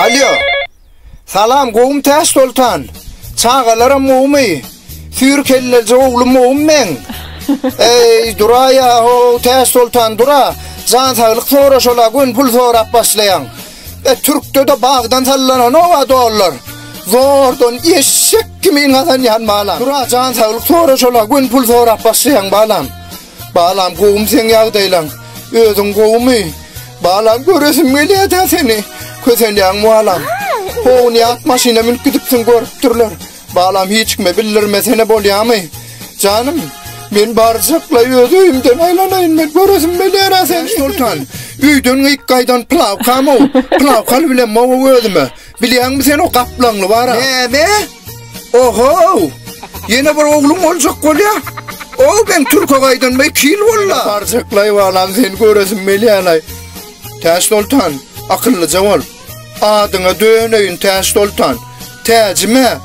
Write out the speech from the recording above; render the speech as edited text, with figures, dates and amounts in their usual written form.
Alo. Salam qoğum təs Sultan. Çağalaram oğumu. Sür kellece oğlum oğum men. Ey dura ya o təs Sultan dura. Can sağlık sonra şola gün pul sonra başlayan. Türk'te de bağdan sallanan ova dolar. Zordan eşek kimin atan yan balam. Dura can sağlık sonra şola gün pul sonra başlayan balam. Balam qoğum sen yağdaylan. Özün qoğumu. Balam göresim geliyor seni. Kösen yan mualam. Oğun yat maşinamin gidipsin görüp durlar. Balam hiç kime bildirmesene bolyamı. Canım, men barcakla özüyümden aylanayın men göresim geliyor seni. Sultan, üydün ilk kaydan plav kamu. Plav kal bile mavu özümü. Biliyor musun sen o kaplanlı var ha? Ne be? Oho! Yine bir oğlum olacak kol ya. O ben Türk'e kaydan be kil valla. Barcakla valam sen göresim geliyor. Təs Sultan, akıllıca ol. Adına döneyim Təs Sultan. Tecme.